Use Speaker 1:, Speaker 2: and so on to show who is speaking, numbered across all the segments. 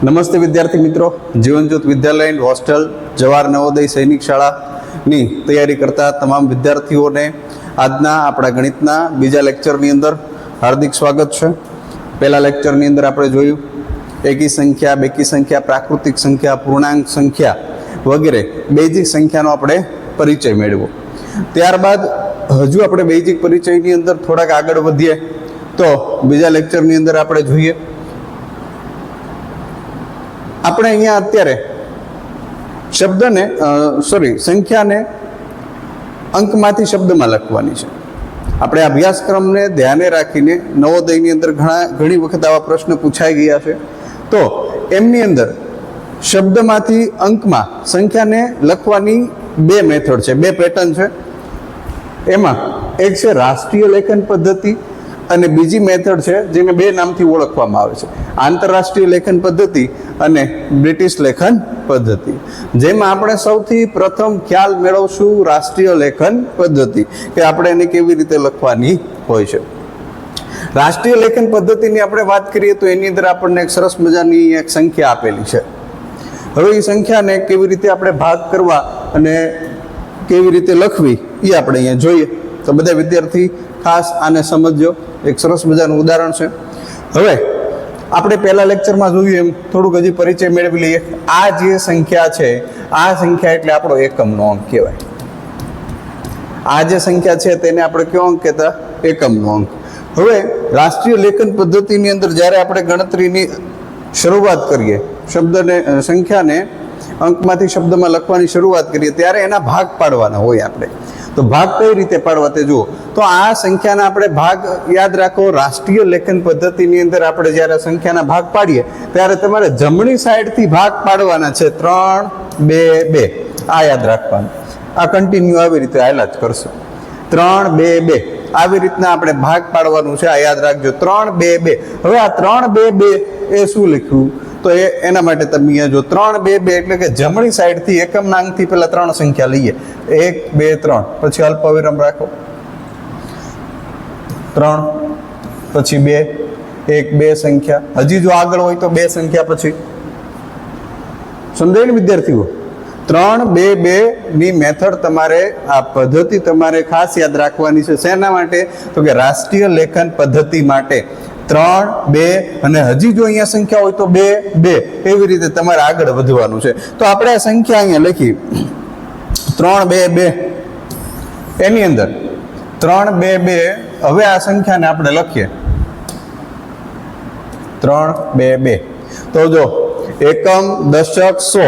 Speaker 1: નમસ્તે વિદ્યાર્થી મિત્રો, જીવનજ્યોત વિદ્યાલય એન્ડ હોસ્ટેલ જવાહર નવોદય સૈનિક શાળાની તૈયારી કરતા તમામ વિદ્યાર્થીઓને આજના આપણા ગણિતના બીજા લેક્ચરની અંદર હાર્દિક સ્વાગત છે. પહેલા લેક્ચરની અંદર આપણે જોયું એકી સંખ્યા, બેકી સંખ્યા, પ્રાકૃતિક સંખ્યા, પૂર્ણાંક સંખ્યા વગેરે બેઝિક સંખ્યાનો આપણે પરિચય મેળવ્યો. ત્યારબાદ હજુ આપણે બેઝિક પરિચયની અંદર થોડાક આગળ વધીએ તો બીજા લેક્ચરની અંદર આપણે જોઈએ આપણે અહીંયા અત્યારે સંખ્યાને અંકમાંથી શબ્દમાં લખવાની છે. આપણે અભ્યાસક્રમને ધ્યાને રાખીને નવોદયની અંદર ઘણી વખત આવા પ્રશ્ન પૂછાઈ ગયા છે. તો એમની અંદર શબ્દમાંથી અંકમાં સંખ્યાને લખવાની બે મેથડ છે, બે પેટર્ન છે. એમાં એક છે રાષ્ટ્રીય લેખન પદ્ધતિ અને બીજી મેથડ છે જેને બે નામથી ઓળખવામાં આવે છે, આંતરરાષ્ટ્રીય લેખન પદ્ધતિ અને બ્રિટિશ લેખન પદ્ધતિ. જેમાં આપણે સૌથી પ્રથમ ખ્યાલ મેળવશું રાષ્ટ્રીય લેખન પદ્ધતિ, કે આપણે એને કેવી રીતે લખવાની હોય છે. રાષ્ટ્રીય લેખન પદ્ધતિની આપણે વાત કરીએ તો એની અંદર આપણને એક સરસ મજાની એક સંખ્યા આપેલી છે. હવે એ સંખ્યાને કેવી રીતે આપણે ભાગ કરવા અને કેવી રીતે લખવી એ આપણે અહીંયા જોઈએ. તો બધા વિદ્યાર્થી ખાસ આને સમજજો. એક સરસ મજાનું ઉદાહરણ છે. હવે આપણે પહેલા લેક્ચરમાં જોયું એમ થોડુંક હજી પરિચય મેળવી લઈએ. આ જે સંખ્યા છે, આ સંખ્યા એટલે આપણો એકમનો અંક કહેવાય. આ જે સંખ્યા છે તેને આપણે કયો અંક કહેતા? એકમનો અંક. હવે રાષ્ટ્રીય લેખન પદ્ધતિની અંદર જ્યારે આપણે ગણતરીની શરૂઆત કરીએ, સંખ્યાને અંકમાંથી શબ્દમાં લખવાની શરૂઆત કરીએ ત્યારે એના ભાગ પાડવાના હોય આપણે. તો ભાગ કઈ રીતે પાડવા તે જુઓ. તો આ સંખ્યાના આપણે ભાગ યાદ રાખો. રાષ્ટ્રીય લેખન પદ્ધતિની અંદર આપણે જ્યારે સંખ્યાના ભાગ પાડીએ ત્યારે તમારે જમણી સાઈડથી ભાગ પાડવાના છે. 3, 2, 2 આ યાદ રાખવાનું. આ કન્ટિન્યુ આવી રીતે હાલ્યા જ કરશો. 3, 2, 2 આવી રીતના આપણે ભાગ પાડવાનું છે. આ યાદ રાખજો. 3, 2, 2. હવે આ 3, 2, 2 એ શું લખ્યું? તો એના માટે તમે અહીંયા જો 3, 2, 2 એટલે કે જમણી સાઈડથી એકમના અંકથી પહેલા 3 સંખ્યા લઈએ. 1, 2, 3 પછી અલ્પવિરામ રાખો. 3 પછી 2, 1, 2 સંખ્યા. હજી જો આગળ હોય તો 2 સંખ્યા પછી. સમજાય ને વિદ્યાર્થીઓ? 3, 2, 2 ની મેથડ તમારે, આ પદ્ધતિ તમારે ખાસ યાદ રાખવાની છે. શેના માટે? તો કે રાષ્ટ્રીય લેખન પદ્ધતિ માટે. 3, 2 અને હજી જો અહીંયા સંખ્યા હોય તો 2, 2 એવી રીતે તમારે આગળ વધવાનું છે. તો આપણે આ સંખ્યા અહીંયા લખી 3, 2, 2 એની અંદર 3, 2, 2. હવે આ સંખ્યાને આપણે લખીએ 3, 2, 2. તો જો એકમ, દશક, સો,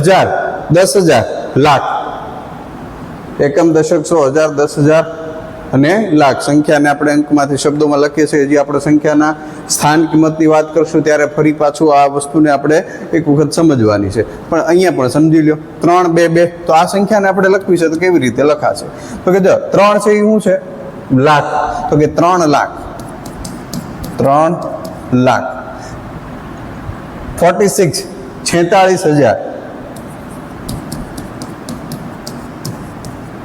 Speaker 1: હજાર, 10,000, લાખ. એકમ, દશક, સો, હજાર, 10,000 અને લાખ સંખ્યાને આપણે અંકમાંથી શબ્દોમાં લખીએ છીએ. હજી આપણે સંખ્યાના સ્થાન કિંમતની વાત કરશું ત્યારે ફરી પાછું આ વસ્તુને આપણે એક વખત સમજવાની છે. પણ અહીંયા પણ સમજી લો 3, 2, 2. તો આ સંખ્યાને આપણે લખવી છે તો કેવી રીતે લખાશે? તો કે જો 3 છે એ શું છે? લાખ. તો કે 3 લાખ. 3 લાખ. 46 46,000.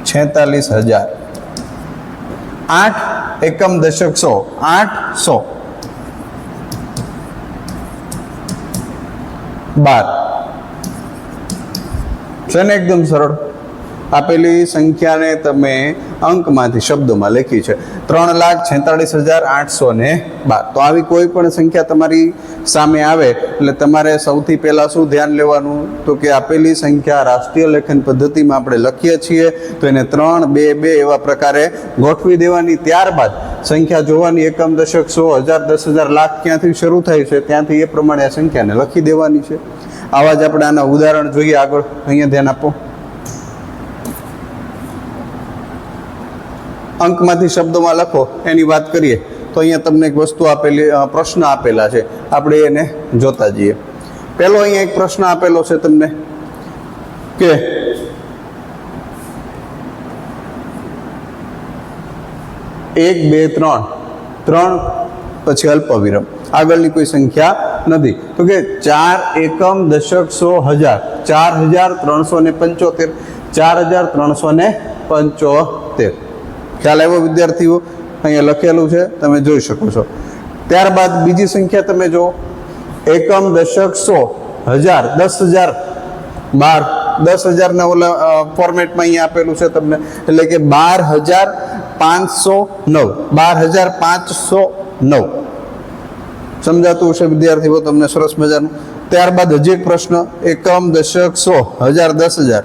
Speaker 1: 46,000. 8 એકમ, દશક, સો, 800. 12 છે ને એકદમ સરળ. આપેલી સંખ્યાને તમે અંકમાંથી શબ્દોમાં લખી છે 3,46,812. તો આવી કોઈ પણ સંખ્યા તમારી સામે આવે એટલે તમારે સૌથી પહેલાં શું ધ્યાન લેવાનું? તો કે આપેલી સંખ્યા રાષ્ટ્રીય લેખન પદ્ધતિમાં આપણે લખીએ છીએ તો એને 3, 2, 2 એવા પ્રકારે ગોઠવી દેવાની. ત્યારબાદ સંખ્યા જોવાની. એકમ, દશક, સો, હજાર, 10,000, લાખ ક્યાંથી શરૂ થાય છે ત્યાંથી એ પ્રમાણે આ સંખ્યાને લખી દેવાની છે. આવા જ આપણે આના ઉદાહરણ જોઈએ આગળ. અહીંયા ધ્યાન આપો. અંકમાંથી શબ્દોમાં લખો એની વાત કરીએ તો અહીંયા તમને એક વસ્તુ આપેલી, પ્રશ્ન આપેલા છે. આપણે એને જોતા જઈએ. પહેલો અહીંયા એક પ્રશ્ન આપેલો છે તમને કે 1, 2, 3 પછી અલ્પવિરામ, આગળની કોઈ સંખ્યા નથી. તો કે 4 એકમ, દશક, સો, હજાર, 4,375. 4,375. ખ્યાલ આવ્યો વિદ્યાર્થીઓ? અહીંયા લખેલું છે, તમે જોઈ શકો છો. ત્યારબાદ બીજી સંખ્યા તમે જો એકમ, દશક, સો, હજાર, 10,000, 12, 10,000 ઓલા ફોર્મેટમાં અહીંયા આપેલું છે તમને, એટલે કે 12,509, 12,509. સમજાતું હશે વિદ્યાર્થીઓ તમને સરસ મજાનું. ત્યારબાદ હજી એક પ્રશ્ન, એકમ, દશક, સો, હજાર, 10,000,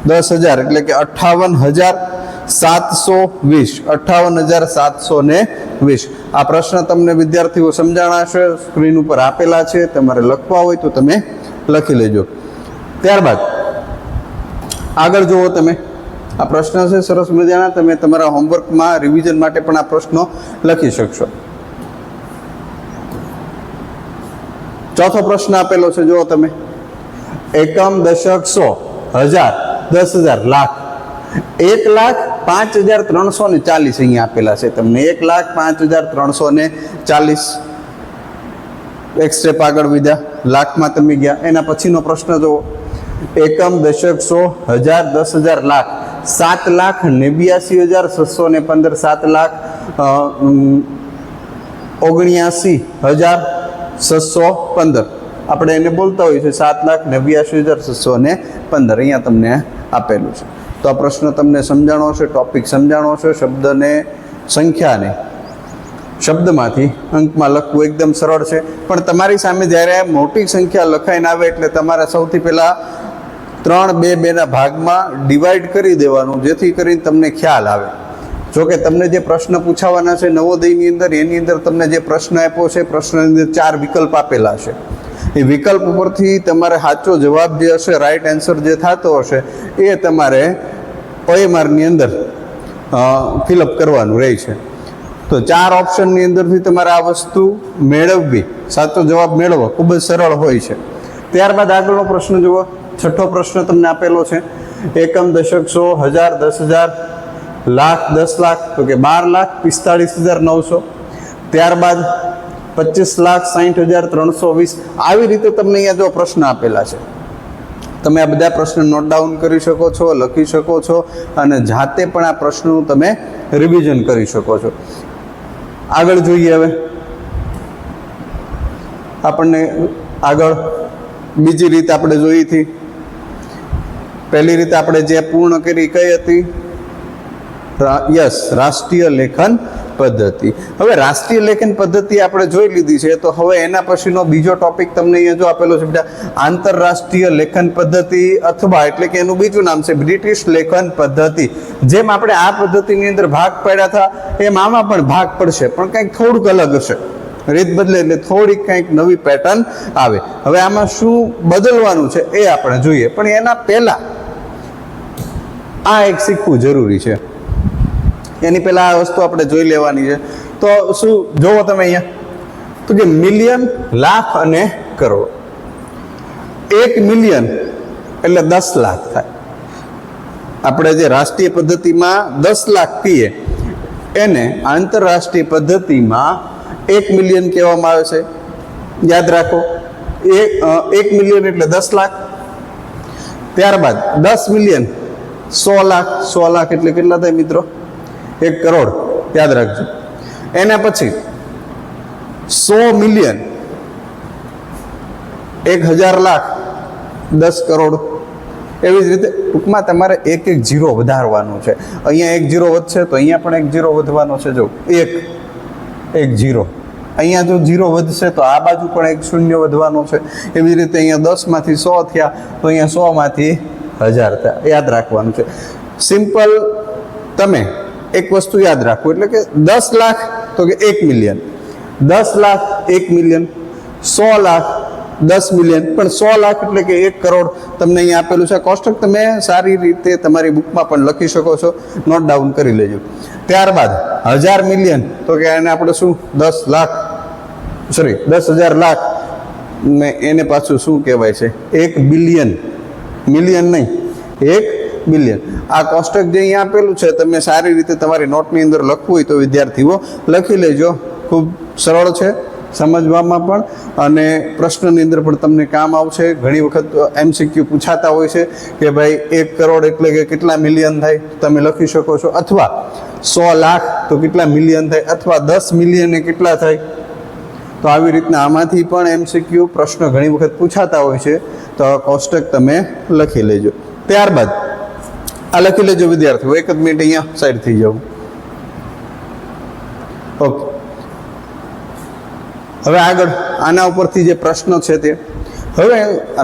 Speaker 1: 10,000 એટલે કે 58,720, 58,720. આ પ્રશ્ન તમને વિદ્યાર્થીઓ સમજાણા હશે, સ્ક્રીન ઉપર આપેલા છે, તમારે લખવા હોય તો તમે લખી લેજો. ત્યારબાદ આગળ જુઓ તમે, આ પ્રશ્ન છે સરસ મજાના, તમે તમારા હોમવર્કમાં રિવિઝન માટે પણ આ પ્રશ્નો લખી શકશો. ચોથો પ્રશ્ન આપેલો છે, જુઓ તમે, એકમ, દશક, સો, હજાર, 10,000, લાખ, 1,05,340 અહીંયા આપેલા છે તમને, 1,05,340. એક સ્ટેપ આગળ વધ્યા, લાખમાં તમે ગયા. એના પછીનો પ્રશ્ન જુઓ, એકમ, દશક, સો, હજાર, 10,000, લાખ, 7,89,615, 7,79,615. આપણે એને બોલતા હોઈએ છીએ 7,89,615. અહીંયા તમને આપેલું છે. તો આ પ્રશ્ન તમને સમજાણો હશે, ટોપિક સમજાણો હશે. શબ્દને, સંખ્યાને શબ્દમાંથી અંકમાં લખવું એકદમ સરળ છે, પણ તમારી સામે જ્યારે મોટી સંખ્યા લખાઈને આવે એટલે તમારે સૌથી પહેલાં 3, 2, 2ના ભાગમાં ડિવાઈડ કરી દેવાનું, જેથી કરીને તમને ખ્યાલ આવે. જોકે તમને જે પ્રશ્ન પૂછાવાના છે નવોદયની અંદર, એની અંદર તમને જે પ્રશ્ન આપ્યો છે, પ્રશ્નની અંદર 4 વિકલ્પ આપેલા છે. એ વિકલ્પ ઉપરથી તમારે સાચો જવાબ જે હશે, રાઈટ આન્સર જે થતો હશે, એ તમારે OMRની અંદર ફિલઅપ કરવાનું રહે છે. તો 4 ઓપ્શનની અંદરથી તમારે આ વસ્તુ મેળવવી, સાચો જવાબ મેળવવો ખૂબ જ સરળ હોય છે. ત્યારબાદ આગળનો પ્રશ્ન જુઓ, છઠ્ઠો પ્રશ્ન તમને આપેલો છે, એકમ, દશક, સો, હજાર, 10,000, લાખ, 10 લાખ, તો કે 12,45,900. ત્યારબાદ 25,60,320. આવી રીતે તમને અહીંયા જો પ્રશ્ન આપેલા છે, તમે આ બધા પ્રશ્ન નોટ ડાઉન કરી શકો છો, લખી શકો છો, અને જાતે પણ આ પ્રશ્નનું તમે રિવિઝન કરી શકો છો. આગળ જોઈએ, હવે આપણને આગળ બીજી રીત આપણે જોઈ હતી. પહેલી રીતે આપણે જે પૂર્ણ કરી કઈ હતી? યસ, રાષ્ટ્રીય લેખન પદ્ધતિ. હવે રાષ્ટ્રીય લેખન પદ્ધતિ આપણે જોઈ લીધી છે, તો હવે એના પછીનો બીજો ટોપિક તમને અહીંયા જો આપેલો છે બેટા, આંતરરાષ્ટ્રીય લેખન પદ્ધતિ, અથવા એટલે કે એનું બીજું નામ છે બ્રિટિશ લેખન પદ્ધતિ. જેમ આપણે આ પદ્ધતિની અંદર ભાગ પાડ્યા હતા, એમ આમાં પણ ભાગ પડશે, પણ કંઈક થોડુંક અલગ હશે. રીત બદલે એટલે થોડીક કંઈક નવી પેટર્ન આવે. હવે આમાં શું બદલવાનું છે એ આપણે જોઈએ, પણ એના પહેલા આ એક શીખવું જરૂરી છે. એની પહેલા આ વસ્તુ આપણે જોઈ લેવાની છે. તો શું જોવો તમે અહીંયા, તો કે મિલિયન, લાખ અને કરોડ. 1 મિલિયન એટલે 10 લાખ થાય. આપણે જે રાષ્ટ્રીય પદ્ધતિમાં 10 લાખ કહીએ, એને આંતરરાષ્ટ્રીય પદ્ધતિમાં 1 મિલિયન કહેવામાં આવે છે. યાદ રાખો, 1 મિલિયન એટલે 10 લાખ. ત્યારબાદ 10 મિલિયન 100 લાખ. 100 લાખ એટલે કેટલા થાય મિત્રો? 1 કરોડ. યાદ રાખજો. એના પછી 100 મિલિયન 1,000 લાખ, 10 કરોડ. એવી જ રીતે ટૂંકમાં તમારે એક જીરો વધારવાનું છે. અહીંયા 1 જીરો વધશે તો અહીંયા પણ 1 જીરો વધવાનો છે. જો 1 જીરો, અહીંયા જો જીરો વધશે તો આ બાજુ પણ 1 શૂન્ય વધવાનો છે. એવી જ રીતે અહીંયા 10માંથી 100 થયા તો અહીંયા 100માંથી 1000 થયા. યાદ રાખવાનું છે. સિમ્પલ. તમે એક વસ્તુ યાદ રાખો, એટલે કે 10 લાખ તો કે 1 million, 10 lakh 1 million, 100 lakh 10 million, પણ 100 લાખ એટલે કે 1 કરોડ તમને અહીંયા આપેલું છે. કોષ્ટક તમે સારી રીતે તમારી બુકમાં પણ લખી શકો છો, નોટ ડાઉન કરી લેજો. ત્યારબાદ 1000 મિલિયન તો કે એને આપણે શું 10 લાખ, સોરી 10,000 લાખ, ને એને પાછું શું કહેવાય છે? 1 બિલિયન. મિલિયન નહીં, 1 બિલિયન. આ કોષ્ટક જે અહીંયા આપેલું છે, તમે સારી રીતે તમારી નોટની અંદર લખવું હોય તો વિદ્યાર્થીઓ લખી લેજો. ખૂબ સરળ છે સમજવામાં પણ, અને પ્રશ્નની અંદર પણ તમને કામ આવશે. ઘણી વખત MCQ પૂછાતા હોય છે કે ભાઈ 1 કરોડ એટલે કે કેટલા મિલિયન થાય, તમે લખી શકો છો. અથવા 100 લાખ તો કેટલા મિલિયન થાય, અથવા 10 મિલિયન એ કેટલા થાય, તો આવી રીતના આમાંથી પણ MCQ પ્રશ્ન ઘણી વખત પૂછાતા હોય છે, તો કોષ્ટક તમે લખી લેજો. ત્યારબાદ આ લખી લેજો વિદ્યાર્થીઓ, એક જ મિનિટ અહીંયા સાઈડ થઈ જાઉં. ઓકે, હવે આગળ આના ઉપરથી જે પ્રશ્નો છે તે, હવે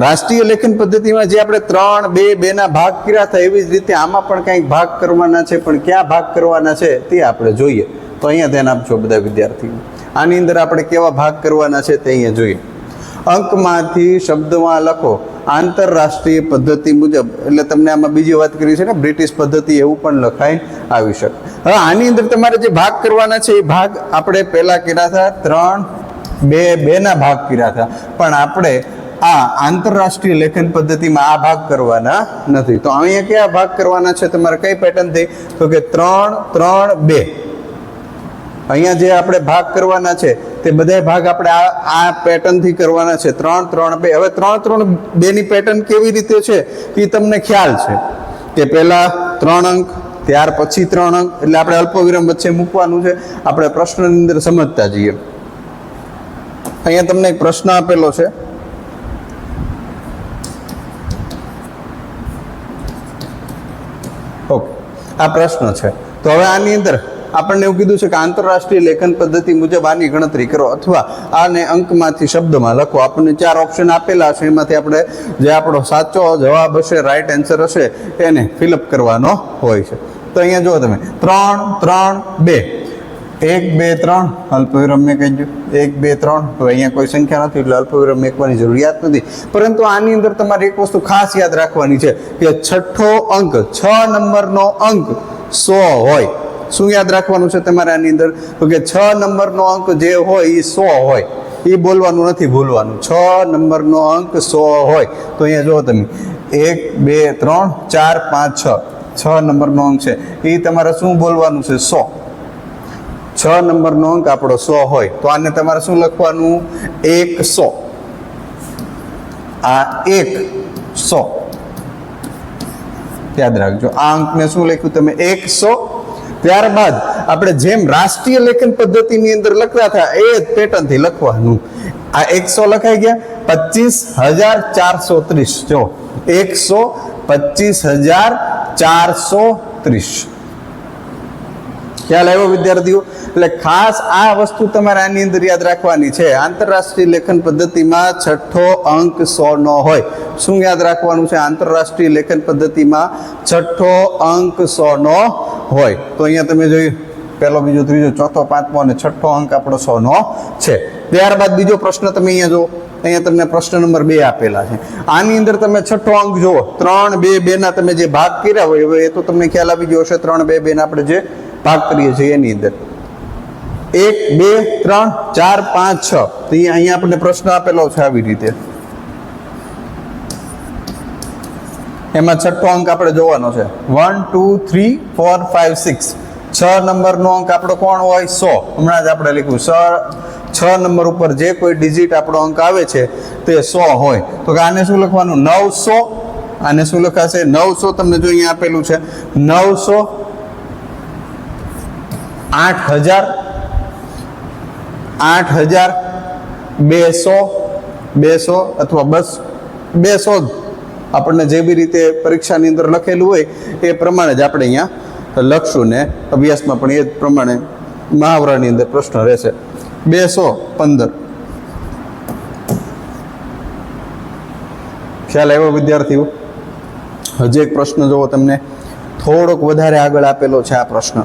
Speaker 1: રાષ્ટ્રીય લેખન પદ્ધતિમાં જે આપણે 3, 2, 2 ના ભાગ કર્યા હતા એવી જ રીતે આમાં પણ કંઈક ભાગ કરવાના છે, પણ ક્યાં ભાગ કરવાના છે તે આપણે જોઈએ. તો અહીંયા ધ્યાન આપજો બધા વિદ્યાર્થીઓ. આની અંદર આપણે કેવા ભાગ કરવાના છે તે અહીંયા જોઈએ. અંકમાંથી શબ્દમાં લખો આંતરરાષ્ટ્રીય પદ્ધતિ મુજબ, એટલે તમને આમાં બીજી વાત કરી છે ને બ્રિટિશ પદ્ધતિ, એવું પણ લખાઈ આવી શકે. હવે આની અંદર તમારે જે ભાગ કરવાના છે એ ભાગ આપણે પહેલા કર્યા હતા 3, 2, 2 ના ભાગ કર્યા હતા, પણ આપણે આ આંતરરાષ્ટ્રીય લેખન પદ્ધતિમાં આ ભાગ કરવાના નથી. તો અહીંયા કયા ભાગ કરવાના છે તમારે, કઈ પેટર્ન થઈ, તો કે 3, 3, 2. અહીંયા જે આપણે ભાગ કરવાના છે તે બધા ભાગ આપણે આ પેટર્નથી કરવાના છે, 3, 3, 2. હવે 3, 3, 2 ની પેટર્ન કેવી રીતે છે એ તમને ખ્યાલ છે કે પહેલા 3 અંક, ત્યાર પછી 3 અંક, એટલે આપણે અલ્પવિરામ વચ્ચે મૂકવાનું છે. આપણે પ્રશ્નની અંદર સમજતા જઈએ. અહીંયા તમને એક પ્રશ્ન આપેલો છે, ઓકે, આ પ્રશ્ન છે. તો હવે આની અંદર આપણને એવું કીધું છે કે આંતરરાષ્ટ્રીય લેખન પદ્ધતિ મુજબ આની ગણતરી કરો અથવા આને અંકમાંથી શબ્દમાં લખો. આપણને 4 ઓપ્શન આપેલા છે, એમાંથી આપણે જે આપણો સાચો જવાબ હશે, રાઈટ આન્સર હશે, એને ફિલઅપ કરવાનો હોય છે. તો અહીંયા જુઓ તમે 3, 3, 2, 1, 2, 3, અલ્પવિરામ મેં કહી દઉં 1, 2, 3. હવે અહીંયા કોઈ સંખ્યા નથી એટલે અલ્પવિરામ મેકવાની જરૂરિયાત નથી, પરંતુ આની અંદર તમારે એક વસ્તુ ખાસ યાદ રાખવાની છે કે છઠ્ઠો અંક, 6 નંબરનો અંક 100 હોય. શું યાદ રાખવાનું છે તમારે આની અંદર, તો કે 6 નંબરનો અંક જે હોય એ 100 હોય, એ બોલવાનું નથી, ભૂલવાનું. 6 નંબરનો અંક 100 હોય. તો અહીંયા જુઓ તમે 1, 2, 3, 4, 5, 6 નંબરનો અંક છે એ તમારે શું બોલવાનું છે, 100. 6 નંબરનો અંક આપણો 100 હોય તો આને તમારે શું લખવાનું, 100. આ 100 યાદ રાખજો. આ અંકને શું લખ્યું તમે, 100. ત્યારબાદ આપણે જેમ રાષ્ટ્રીય લેખન પદ્ધતિની અંદર લખતા હતા એ જ પેટર્નથી લખવાનું. આ 100 લખાઈ ગયા, 25,430. જો 125,430. ખ્યાલ આવ્યો વિદ્યાર્થીઓ? એટલે ખાસ આ વસ્તુ તમારે આની અંદર યાદ રાખવાની છે. આંતરરાષ્ટ્રીય લેખન પદ્ધતિમાં છઠ્ઠો અંક 100 નો હોય. શું યાદ રાખવાનું છે, આંતરરાષ્ટ્રીય લેખન પદ્ધતિમાં છઠ્ઠો અંક 100 નો હોય. તો અહીંયા તમે જોયું પહેલો, બીજો, ત્રીજો, ચોથો, પાંચમો અને છઠ્ઠો અંક આપણો 100 નો છે. ત્યારબાદ બીજો પ્રશ્ન તમે અહીંયા જુઓ, અહીંયા તમને પ્રશ્ન નંબર 2 આપેલા છે. આની અંદર તમે છઠ્ઠો અંક જુઓ, 3, 2, 2 ના તમે જે ભાગ કર્યા હોય હવે એ તો તમને ખ્યાલ આવી ગયો હશે. 3, 2, 2 ના આપણે જે ભાગ કરીએ છીએ એની અંદર 1, 2, 3, 4, 5, 6. તો અહીંયા આપણને પ્રશ્ન આપેલો છે આવી રીતે. એમાં છઠ્ઠો અંક આપણે જોવાનો છે. 1, 2, 3, 4, 5, 6. 6 નંબરનો અંક આપણો કોણ હોય, 100. હમણાં જ આપણે લખ્યું 6 નંબર ઉપર જે કોઈ ડિજિટ આપણો અંક આવે છે તે 100 હોય. તો આને શું લખવાનું, 900. આને શું લખાશે, 900. તમને જો અહીંયા આપેલું છે 900, 8,000, 8,000, 200, 200 અથવા બસ 200 આપણને જે બી રીતે પરીક્ષાની અંદર લખેલું હોય એ પ્રમાણે જ આપણે અહીંયા લખશું ને અભ્યાસમાં પણ એ જ પ્રમાણે મહાવરાની અંદર પ્રશ્ન રહેશે. 215. ખ્યાલ આવ્યો વિદ્યાર્થીઓ? હજી એક પ્રશ્ન જોવો, તમને થોડોક વધારે આગળ આપેલો છે આ પ્રશ્ન.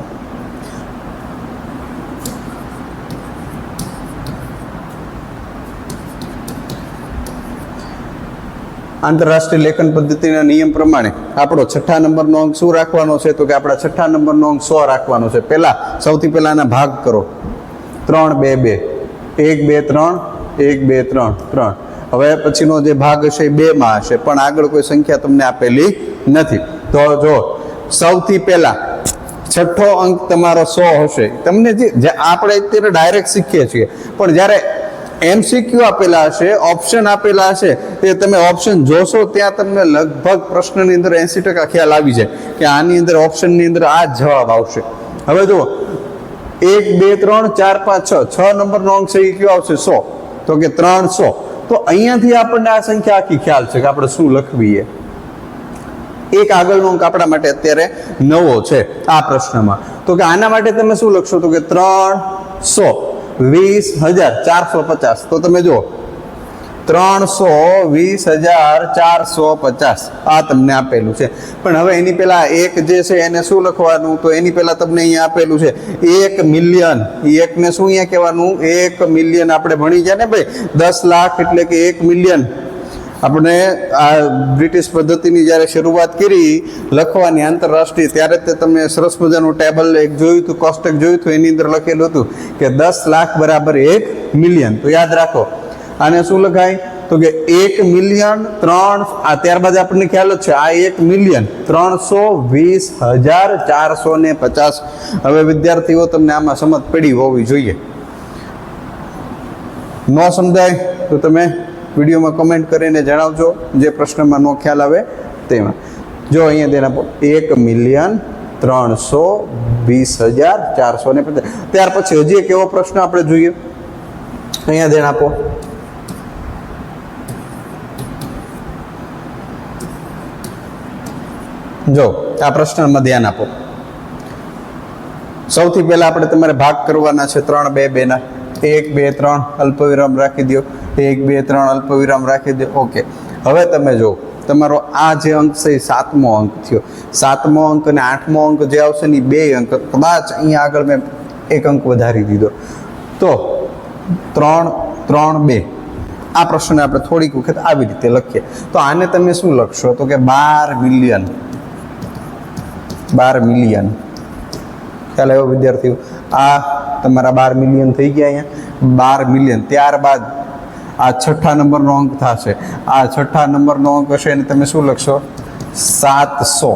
Speaker 1: આંતરરાષ્ટ્રીય લેખન પદ્ધતિના નિયમ પ્રમાણે આપણો છઠ્ઠા નંબરનો અંક શું રાખવાનો છે, તો કે આપણા છઠ્ઠા નંબરનો અંક 100 રાખવાનો છે. સૌથી પહેલા આના ભાગ કરો. 3, 2, 2. 1, 2, 3, 1, 2, 3, 3. હવે પછીનો જે ભાગ હશે એ 2 માં હશે, પણ આગળ કોઈ સંખ્યા તમને આપેલી નથી. તો જો સૌથી પહેલા છઠ્ઠો અંક તમારો 100 હશે. તમને જે આપણે અત્યારે ડાયરેક્ટ શીખીએ છીએ, પણ જ્યારે MCQ આપેલા હશે, ઓપ્શન આપેલા હશે, તે તમે ઓપ્શન જોશો ત્યાં તમને લગભગ પ્રશ્નની અંદર 80% ખ્યાલ આવી જાય કે આની અંદર ઓપ્શનની અંદર આ જ જવાબ આવશે. હવે જુઓ 1 2 3 4 5 6 6 નંબરનો અંક છે એ કયો આવશે 100, તો કે 300. તો અહીંયાથી આપણને આ સંખ્યા આખી ખ્યાલ છે કે આપણે શું લખવી છે. એક આગળનો અંક આપણા માટે અત્યારે નવો છે આ પ્રશ્નમાં, તો કે આના માટે તમે શું લખશો, તો કે 320,450. તો તમે જુઓ 320,450 આ તમને આપેલું છે. પણ હવે એની પહેલા એક જે છે એને શું લખવાનું, તો એની પહેલા તમને અહીંયા આપેલું છે 1 મિલિયન. એકને શું અહીંયા કહેવાનું, 1 મિલિયન. આપણે ભણી ગયા ને ભાઈ 10 લાખ એટલે કે 1 મિલિયન. આપણે આ બ્રિટિશ પદ્ધતિની જ્યારે શરૂઆત કરી લખવાની આંતરરાષ્ટ્રીય, ત્યારે તે તમે સરસ મજાનું ટેબલ એક જોયું હતું, કોષ્ટક જોયું હતું, એની અંદર લખેલું હતું કે 10 લાખ બરાબર 1 મિલિયન. તો યાદ રાખો આને શું લખાય, તો કે 1 મિલિયન 3, આ ત્યારબાદ આપણને ખ્યાલ જ છે આ 1 મિલિયન 320,450. હવે વિદ્યાર્થીઓ તમને આમાં સમજ પડી હોવી જોઈએ. ન સમજાય તો તમે વિડીયોમાં કમેન્ટ કરીને જણાવજો, જે પ્રશ્નમાં નો ખ્યાલ આવે તેમાં. જો અહીંયા ધ્યાન આપો 1,320,450. ત્યાર પછી હજી એક એવો પ્રશ્ન આપણે જોઈએ, અહીંયા ધ્યાન આપો. જો આ પ્રશ્નમાં ધ્યાન આપો. સૌથી પહેલા આપણે તમારે ભાગ કરવાના છે 3 2 2 ના. 1 2 3 અલ્પવિરામ રાખી દો, 1 2 3 અલ્પવિરામ રાખી દો. ઓકે, હવે તમે જો તમારો આ જે અંક છે એ 7મો અંક થયો. 7મો અંક અને 8મો અંક જે આવશે ને 2 અંક, કદાચ અહીંયા આગળ મેં એક અંક વધારી દીધો, તો 3 3 2. આ પ્રશ્નને આપણે થોડીક વખત આવી રીતે લખીએ. તો આને તમે શું લખશો, તો કે 12 મિલિયન. 12 મિલિયન. ખ્યાલ આવ્યો વિદ્યાર્થીઓ? આ તમારા 12 મિલિયન થઈ ગયા અહીંયા, 12 મિલિયન. ત્યારબાદ આ 6થા નંબરનો અંક થશે. આ 6થા નંબરનો અંક હશે એને તમે શું લખશો, 700.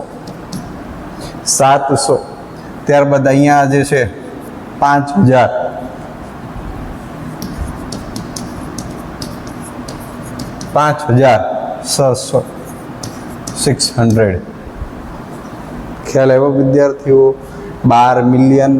Speaker 1: 700. ત્યારબાદ અહીંયા જે છે 5000. 5,600. 600. ખ્યાલ આવ્યો વિદ્યાર્થીઓ? 12 મિલિયન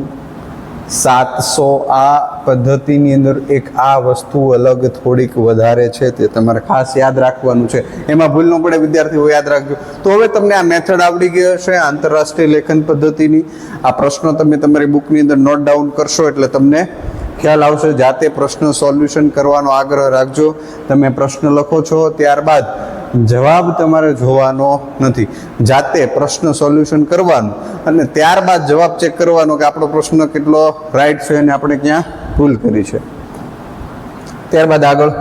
Speaker 1: 700. આ પદ્ધતિની અંદર એક આ વસ્તુ અલગ થોડીક વધારે છે, તે તમારે ખાસ યાદ રાખવાનું છે. એમાં ભૂલ ન પડે વિદ્યાર્થીઓ, યાદ રાખજો. તો હવે તમને આ મેથડ આવડી ગઈ હશે આંતરરાષ્ટ્રીય લેખન પદ્ધતિની. આ પ્રશ્નો તમે તમારી બુકની અંદર નોટ ડાઉન કરશો એટલે તમને ખ્યાલ આવશે. જાતે પ્રશ્ન સોલ્યુશન કરવાનો આગ્રહ રાખજો. તમે પ્રશ્ન લખો છો ત્યારબાદ જવાબ તમારે જોવાનો નથી, જાતે પ્રશ્ન સોલ્યુશન કરવાનું અને ત્યારબાદ જવાબ ચેક કરવાનો કે આપણો પ્રશ્ન કેટલો રાઈટ છે અને આપણે ક્યાં ભૂલ કરી છે. ત્યારબાદ આગળ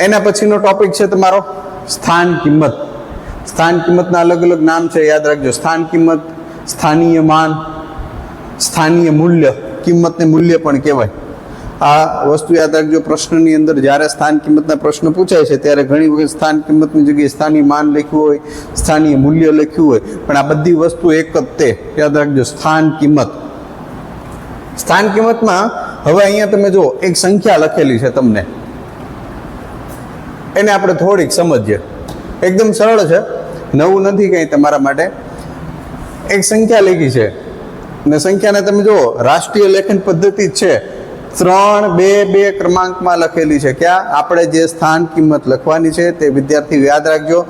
Speaker 1: એના પછીનો ટોપિક છે તમારો સ્થાન કિંમત. સ્થાન કિંમતના અલગ અલગ નામ છે, યાદ રાખજો. સ્થાન કિંમત, સ્થાનીય માન, સ્થાનીય મૂલ્ય, કિંમતને મૂલ્ય પણ કહેવાય. આ વસ્તુ યાદ રાખજો. પ્રશ્નની અંદર જ્યારે સ્થાન કિંમતના પ્રશ્ન પૂછાય છે ત્યારે ઘણી વખત સ્થાન કિંમતની જગ્યાએ સ્થાનીય માન લખ્યું હોય, સ્થાનીય મૂલ્ય લખ્યું હોય, પણ આ બધી વસ્તુ એક જ તે. યાદ રાખજો સ્થાન કિંમત. સ્થાન કિંમતમાં હવે અહીંયા તમે જો એક સંખ્યા લખેલી છે તમને, એને આપણે થોડીક સમજીએ. એકદમ સરળ છે, નવું નથી કંઈ તમારા માટે. એક સંખ્યા લખી છે ને સંખ્યાને તમે જુઓ રાષ્ટ્રીય લેખન પદ્ધતિ જ છે, 3 2 2 ક્રમાંકમાં લખેલી છે. ક્યાં આપણે જે સ્થાન કિંમત લખવાની છે તે વિદ્યાર્થીઓ યાદ રાખજો,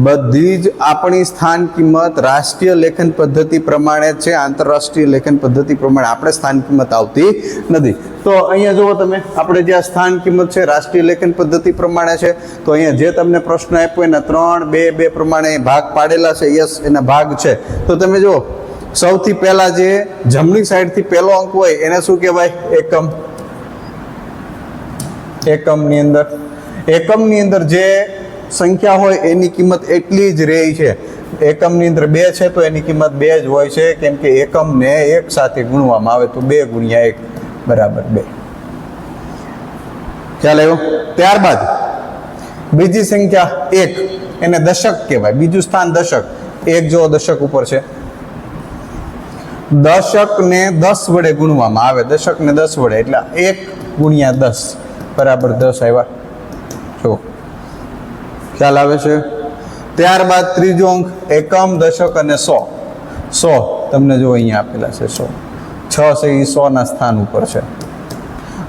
Speaker 1: બધી જ આપણી સ્થાન કિંમત રાષ્ટ્રીય લેખન પદ્ધતિ પ્રમાણે છે, આંતરરાષ્ટ્રીય લેખન પદ્ધતિ પ્રમાણે આપણે સ્થાન કિંમત આવતી નથી. તો અહીંયા જુઓ તમે, આપણે જે સ્થાન કિંમત છે રાષ્ટ્રીય લેખન પદ્ધતિ પ્રમાણે છે. તો અહીંયા જે તમને પ્રશ્ન આપ્યો એના 3 2 2 પ્રમાણે ભાગ પાડેલા છે. યસ, એના ભાગ છે. તો તમે જુઓ સૌથી પહેલા જે જમણી સાઈડથી પહેલો અંક હોય એને શું કહેવાય, એકમ. એકમની અંદર જે સંખ્યા હોય એની કિંમત એટલી જ રહે છે. એકમની અંદર 2 છે તો એની કિંમત 2 જ હોય છે, કેમ કે એકમને 1 સાથે ગુણવામાં આવે તો 2 ગુણ્યા 1 બરાબર 2. ખ્યાલ આવ્યો? ત્યારબાદ બીજી સંખ્યા 1, એને દશક કહેવાય. બીજું સ્થાન દશક. 1 જો દશક ઉપર છે, દશકને 10 વડે ગુણવામાં આવે. દશકને 10 વડે એટલે 1 ગુણ્યા 10 બરાબર 10 આવ્યા. જો ખ્યાલ આવે છે? ત્યારબાદ ત્રીજો અંક એકમ, દશક અને 100. 100 તમને જો અહીંયા આપેલા છે 100. 6 છે એ 100ના સ્થાન ઉપર છે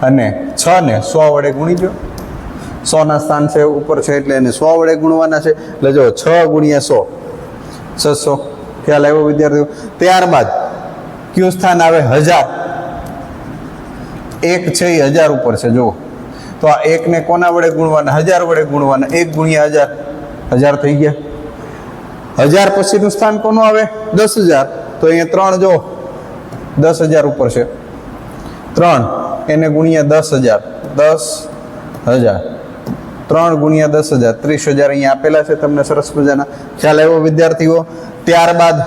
Speaker 1: અને 6 ને 100 વડે ગુણી દો. 100ના સ્થાન છે ઉપર છે એટલે એને 100 વડે ગુણવાના છે. એટલે જો 6 ગુણ્યા 100 600. ખ્યાલ આવ્યો વિદ્યાર્થીઓ? ત્યારબાદ કયું સ્થાન આવે? 1000. 1 છે એ 1000 ઉપર છે. જુઓ તો આ 1 ને કોના વડે ગુણવાના? 1000 વડે ગુણવાના. 1 ગુણ્યા 1000 1000 થઈ ગયા. 1000 પછીનું સ્થાન કોનું આવે? 10000. તો અહીંયા 3 જો 10000 ઉપર છે. 3 એને ગુણ્યા 10000 10000. 3 ગુણ્યા 10000 30000 અહીંયા આપેલા છે તમને સરસ મજાના. ખ્યાલ આવ્યો વિદ્યાર્થીઓ? ત્યારબાદ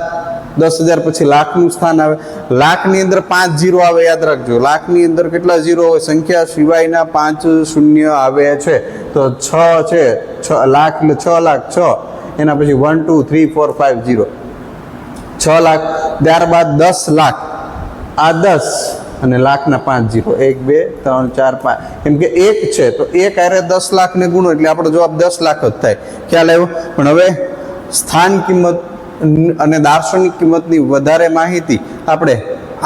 Speaker 1: 10000 પછી લાખનું સ્થાન આવે. લાખની અંદર 5 0 આવે, યાદ રાખજો. લાખની અંદર કેટલા 0 હોય? સંખ્યા સિવાયના 5 શૂન્ય આવે છે. તો 6 છે 6 લાખ એટલે 6 લાખ 6 એના પછી 1 2 3 4 5 0 6 લાખ. ત્યારબાદ 10 લાખ. આ 10 અને લાખના 5 0 1 2 3 4 5 કેમ કે 1 છે તો 1 આરે 10 લાખને ગુણો એટલે આપણો જવાબ 10 લાખ જ થાય. ખ્યાલ આવ્યો? પણ હવે સ્થાન કિંમત અને દાર્શનિક કિંમતની વધારે માહિતી આપણે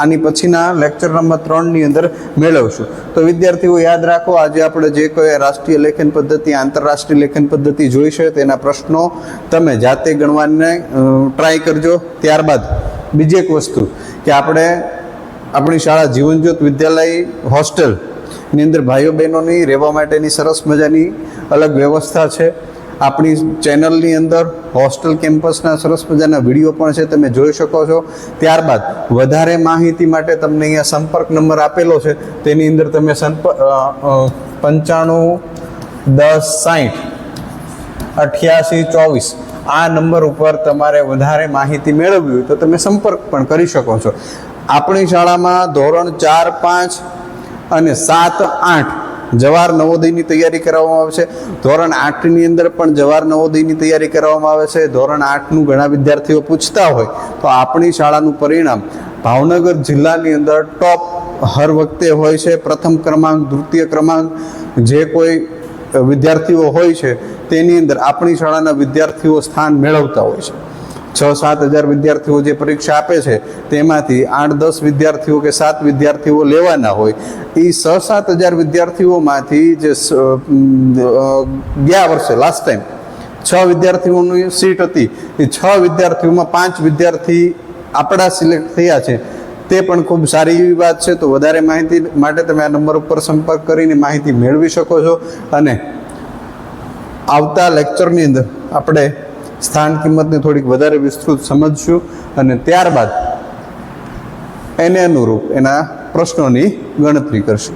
Speaker 1: આની પછીના લેક્ચર નંબર 3 ની અંદર મેળવશું. તો વિદ્યાર્થીઓ યાદ રાખો, આજે આપણે જે કોઈ રાષ્ટ્રીય લેખન પદ્ધતિ, આંતરરાષ્ટ્રીય લેખન પદ્ધતિ જોઈ છે તેના પ્રશ્નો તમે જાતે ગણવાને ટ્રાય કરજો. ત્યારબાદ બીજી એક વસ્તુ કે આપણે આપણી શાળા જીવનજ્યોત વિદ્યાલય હોસ્ટેલની અંદર ભાઈઓ બહેનોની રહેવા માટેની સરસ મજાની અલગ વ્યવસ્થા છે. આપણી ચેનલની અંદર હોસ્ટેલ કેમ્પસના સરસ મજાના વિડીયો પણ છે, તમે જોઈ શકો છો. ત્યારબાદ વધારે માહિતી માટે તમને અહીંયા સંપર્ક નંબર આપેલો છે, તેની અંદર તમે 95 10 60 88 24 આ નંબર ઉપર તમારે વધારે માહિતી મેળવવી હોય તો તમે સંપર્ક પણ કરી શકો છો. આપણી શાળામાં ધોરણ 4 5 અને 7 8 જવાહર નવોદયની તૈયારી કરાવવામાં આવે છે. ધોરણ 8ની અંદર પણ જવાહર નવોદયની તૈયારી કરાવવામાં આવે છે. ધોરણ 8નું ઘણા વિદ્યાર્થીઓ પૂછતા હોય તો આપણી શાળાનું પરિણામ ભાવનગર જિલ્લાની અંદર ટોપ હર વખતે હોય છે. પ્રથમ ક્રમાંક, દ્વિતીય ક્રમાંક જે કોઈ વિદ્યાર્થીઓ હોય છે તેની અંદર આપણી શાળાના વિદ્યાર્થીઓ સ્થાન મેળવતા હોય છે. 6-7 હજાર વિદ્યાર્થીઓ જે પરીક્ષા આપે છે તેમાંથી 8-10 વિદ્યાર્થીઓ કે 7 વિદ્યાર્થીઓ લેવાના હોય. એ 6-7 હજાર વિદ્યાર્થીઓમાંથી જે ગયા વર્ષે લાસ્ટ ટાઈમ 6 વિદ્યાર્થીઓની સીટ હતી, એ 6 વિદ્યાર્થીઓમાં 5 વિદ્યાર્થી આપણા સિલેક્ટ થયા છે. તે પણ ખૂબ સારી એવી વાત છે. તો વધારે માહિતી માટે તમે આ નંબર ઉપર સંપર્ક કરીને માહિતી મેળવી શકો છો. અને આવતા લેક્ચરની અંદર આપણે સ્થાન કિંમતને થોડીક વધારે વિસ્તૃત સમજશું અને ત્યારબાદ એને અનુરૂપ એના પ્રશ્નોની ગણતરી કરશું.